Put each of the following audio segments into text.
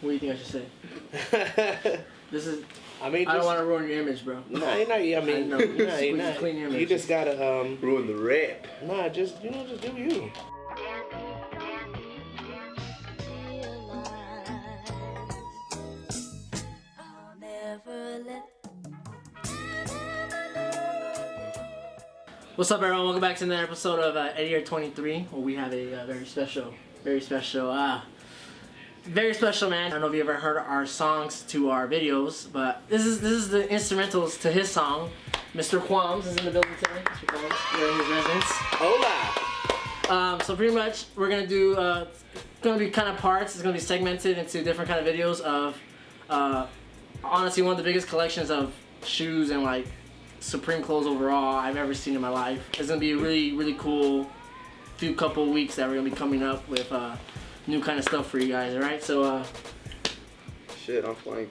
What do you think I should say? This is. I mean, I don't want to ruin your image, bro. Nah, you're not. I mean, you're not. Clean your image. You just gotta ruin the rap. Nah, just do you. What's up, everyone? Welcome back to another episode of Eddie 23, where we have a very special man. I don't know if you ever heard our songs to our videos, but this is the instrumentals to his song. Mr. Qualmes is in the building today. Mr. Qualmes, we're in his residence. Hola. So pretty much we're gonna do. It's gonna be kind of parts. It's gonna be segmented into different kind of videos of. Honestly, one of the biggest collections of shoes and like Supreme clothes overall I've ever seen in my life. It's gonna be a really cool few couple weeks that we're gonna be coming up with new kind of stuff for you guys. All right, so shit, I'm playing.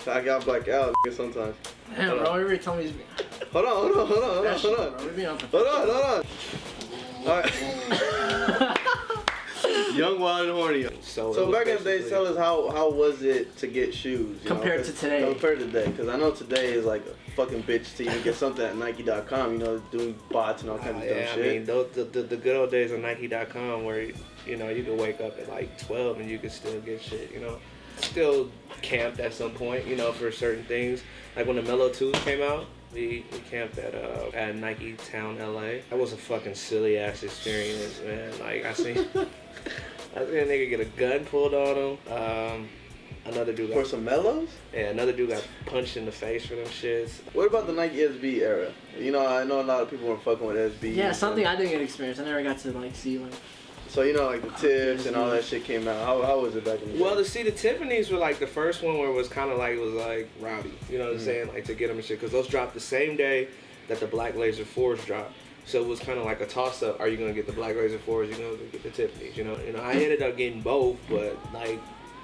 I got black out sometimes. Damn, bro, you already told me. Hold on. Hold on. All right. Young, wild, and horny. So back in the day, tell us how was it to get shoes? Compared to today. Compared to today, because I know today is like a fucking bitch to even get something at Nike.com. You know, doing bots and all kinds of dumb shit. I mean, the good old days of Nike.com, where you know you could wake up at like 12 and you could still get shit. You know, still camped at some point. You know, for certain things, like when the Mellow 2s came out. We camped at Nike Town, LA. That was a fucking silly ass experience, man. Like I seen a nigga get a gun pulled on him. Another dude for some mellows. Yeah, another dude got punched in the face for them shits. What about the Nike SB era? You know, I know a lot of people were fucking with SB. Yeah, something I didn't get experience. I never got to like see like. So you know, like the tips and all that shit came out. How was it back in the day? Well, to see the Tiffany's were like the first one where it was kind of like rowdy. You know what I'm saying? Like to get them and shit, because those dropped the same day that the Black Laser 4s dropped. So it was kind of like a toss up. Are you gonna get the Black Laser 4s? Are you gonna get the Tiffany's? You know, I ended up getting both, but like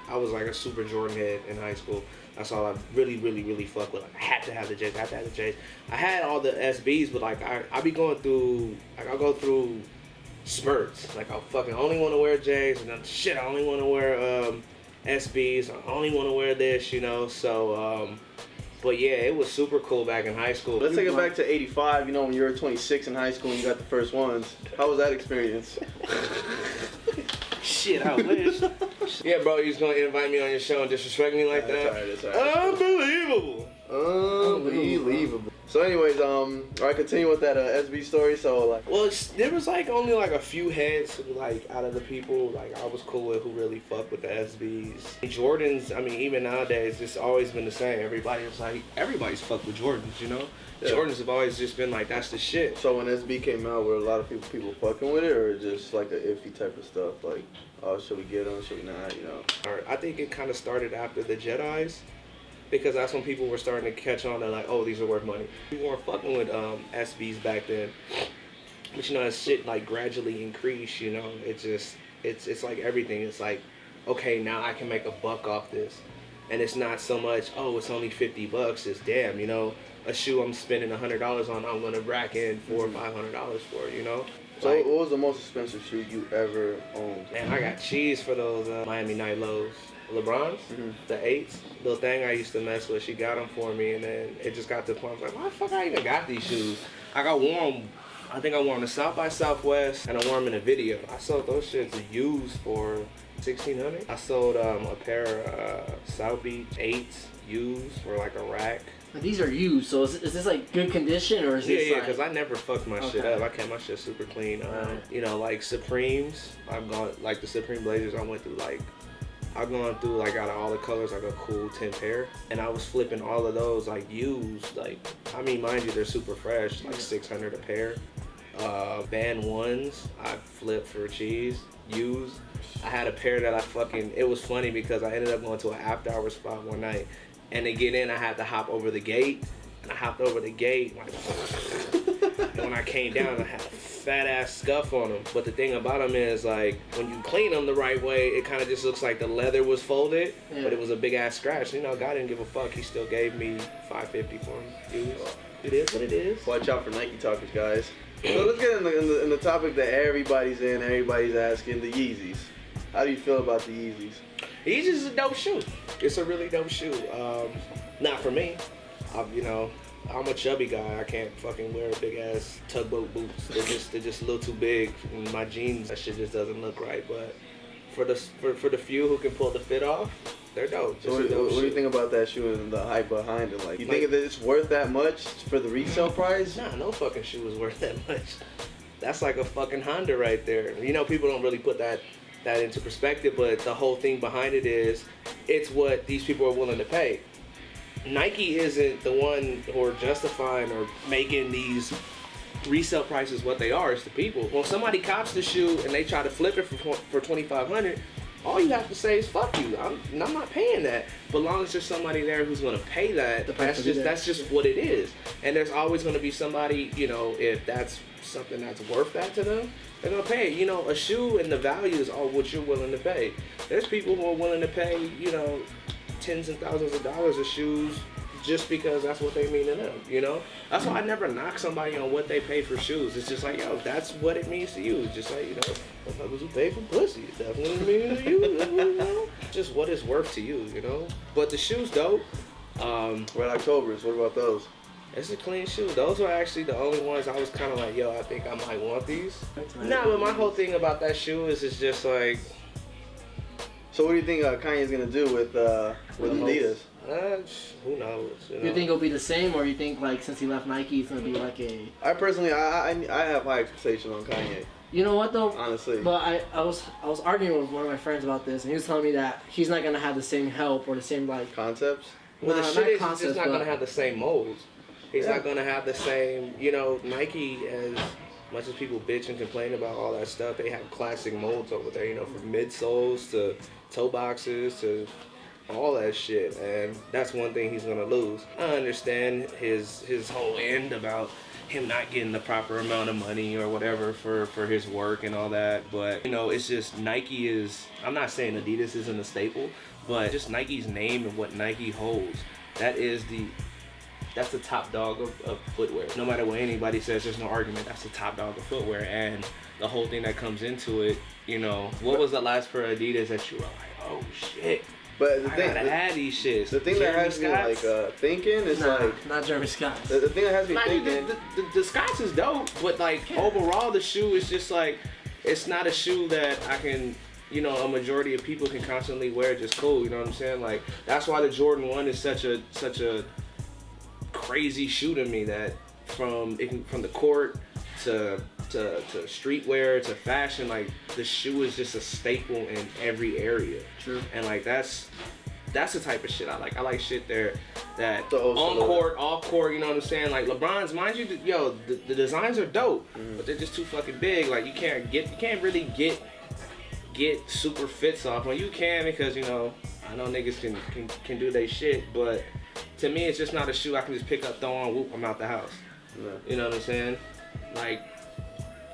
I was like a super Jordan head in high school. That's all I really fuck with. Like, I had to have the J's. I had all the SBs, but like I be going through, like I'll go through spurts. Like I fucking only want to wear J's, and then shit, I only want to wear SBs. I only want to wear this, you know. So, but yeah, it was super cool back in high school. Let's take it back to '85. You know, when you were 26 in high school and you got the first ones. How was that experience? Shit, I wish. Yeah, bro, you was gonna invite me on your show and disrespect me like that? That's all right. Unbelievable. So anyways, alright, continue with that SB story. So like, well, there was like only like a few heads like out of the people like I was cool with who really fucked with the SBs. Jordans, I mean, even nowadays, it's always been the same. Everybody's fucked with Jordans, you know. Yeah. Jordans have always just been like, that's the shit. So when SB came out, were a lot of people fucking with it, or just like an iffy type of stuff? Like, oh, should we get them? Should we not? You know. I think it kind of started after the Jedis. Because that's when people were starting to catch on to like, oh, these are worth money. We weren't fucking with SBs back then. But you know, as shit like gradually increased, you know, it's like everything. It's like, okay, now I can make a buck off this. And it's not so much, oh, it's only $50. It's damn, you know, a shoe I'm spending $100 on, I'm gonna rack in $400 or $500 for, you know. So like, what was the most expensive shoe you ever owned? Man, I got cheese for those Miami Night Lows. LeBron's, the 8s, the thing I used to mess with, she got them for me, and then it just got to the point, I was like, why the fuck I even got these shoes? I wore them, I think I wore them to South by Southwest, and I wore them in a video. I sold those shits used for $1,600. I sold a pair of South Beach 8s used for like a rack. But these are used, so is this like good condition, or is this Yeah, because I never fucked my shit up. I kept my shit super clean. You know, like Supremes, I've gone, like the Supreme Blazers, I went through like, I've gone through like out of all the colors like a cool 10 pair, and I was flipping all of those like used, like, I mean, mind you, they're super fresh, like $600 a pair. Band 1s I flipped for cheese used. I had a pair that it was funny because I ended up going to an after hour spot one night, and to get in I had to hop over the gate, and I hopped over the gate like, and when I came down I had a fat ass scuff on them. But the thing about them is like when you clean them the right way, it kind of just looks like the leather was folded, but it was a big ass scratch. You know, God didn't give a fuck. He still gave me $550 for them. It is what it is. Watch out for Nike talkers, guys. So let's get in the topic that everybody's asking, the Yeezys. How do you feel about the Yeezys? He's just a dope shoe. It's a really dope shoe. Not for me. You know, I'm a chubby guy. I can't fucking wear big ass tugboat boots. They're just a little too big. And my jeans, that shit just doesn't look right. But for the few who can pull the fit off, they're dope. So what do you think about that shoe and the hype behind it? Like, you think that it's worth that much for the resale price? Nah, no fucking shoe is worth that much. That's like a fucking Honda right there. You know, people don't really put that into perspective, but the whole thing behind it is, it's what these people are willing to pay. Nike isn't the one who are justifying or making these resale prices what they are. It's the people. When somebody cops the shoe and they try to flip it for $2,500, all you have to say is fuck you. I'm not paying that. But long as there's somebody there who's gonna pay that, that's just what it is. And there's always gonna be somebody, you know, if that's something that's worth that to them, they're gonna pay it. You know, a shoe and the value is all what you're willing to pay. There's people who are willing to pay, you know, tens and thousands of dollars of shoes just because that's what they mean to them, you know? That's why I never knock somebody on what they pay for shoes. It's just like, yo, that's what it means to you. It's just like, you know, motherfuckers who pay for pussy, it definitely means to you, you know? Just what it's worth to you, you know? But the shoes dope. Red Octobers, what about those? It's a clean shoe. Those are actually the only ones I was kind of like, yo, I think I might want these. Nah, but my whole thing about that shoe is it's just like... So what do you think Kanye's gonna do with Adidas? Who knows? You think it'll be the same, or you think like since he left Nike, it's gonna be like a? I personally, I have high expectations on Kanye. You know what though? Honestly. But I was arguing with one of my friends about this, and he was telling me that he's not gonna have the same help or the same like concepts. Well, the shit is concepts, just not gonna have the same molds. He's not gonna have the same. You know, Nike, as much as people bitch and complain about all that stuff, they have classic molds over there. You know, from midsoles to toe boxes to all that shit, and that's one thing he's gonna lose. I understand his whole end about him not getting the proper amount of money or whatever for his work and all that, but you know, it's just Nike is, I'm not saying Adidas isn't a staple, but just Nike's name and what Nike holds, that's the top dog of footwear. No matter what anybody says, there's no argument, that's the top dog of footwear. And the whole thing that comes into it, you know, what was the last pair of Adidas that you were like, oh shit, but the I thing, gotta have these shits. The thing Jeremy that has me like thinking is not Jeremy Scott. The thing that has me thinking. The Scots is dope, but like overall the shoe is just like, it's not a shoe that I can, you know, a majority of people can constantly wear just cool. You know what I'm saying? Like that's why the Jordan 1 is such a crazy shoe to me. That from the court to streetwear to fashion, like the shoe is just a staple in every area. True. And like that's the type of shit I like. I like shit there that The on court, off court, you know what I'm saying? Like LeBron's, mind you, yo, the designs are dope, but they're just too fucking big. Like you can't really get super fits off. Well, you can, because you know, I know niggas can do their shit, but to me it's just not a shoe I can just pick up, throw on, whoop, I'm out the house. Yeah. You know what I'm saying? Like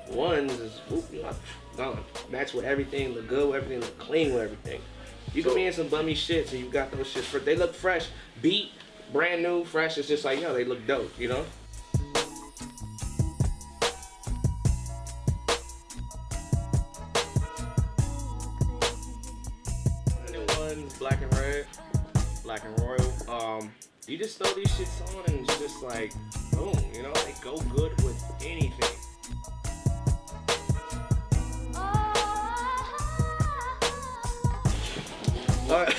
ones is whoop, you're like, gone. Match with everything, look good with everything, look clean with everything. You can be in some bummy shits and you got those shits. They look fresh, beat, brand new, fresh. It's just like, yo, they look dope, you know? Ones, black and red, black and royal. You just throw these shits on and it's just like, boom, you know? They go good with anything. All right.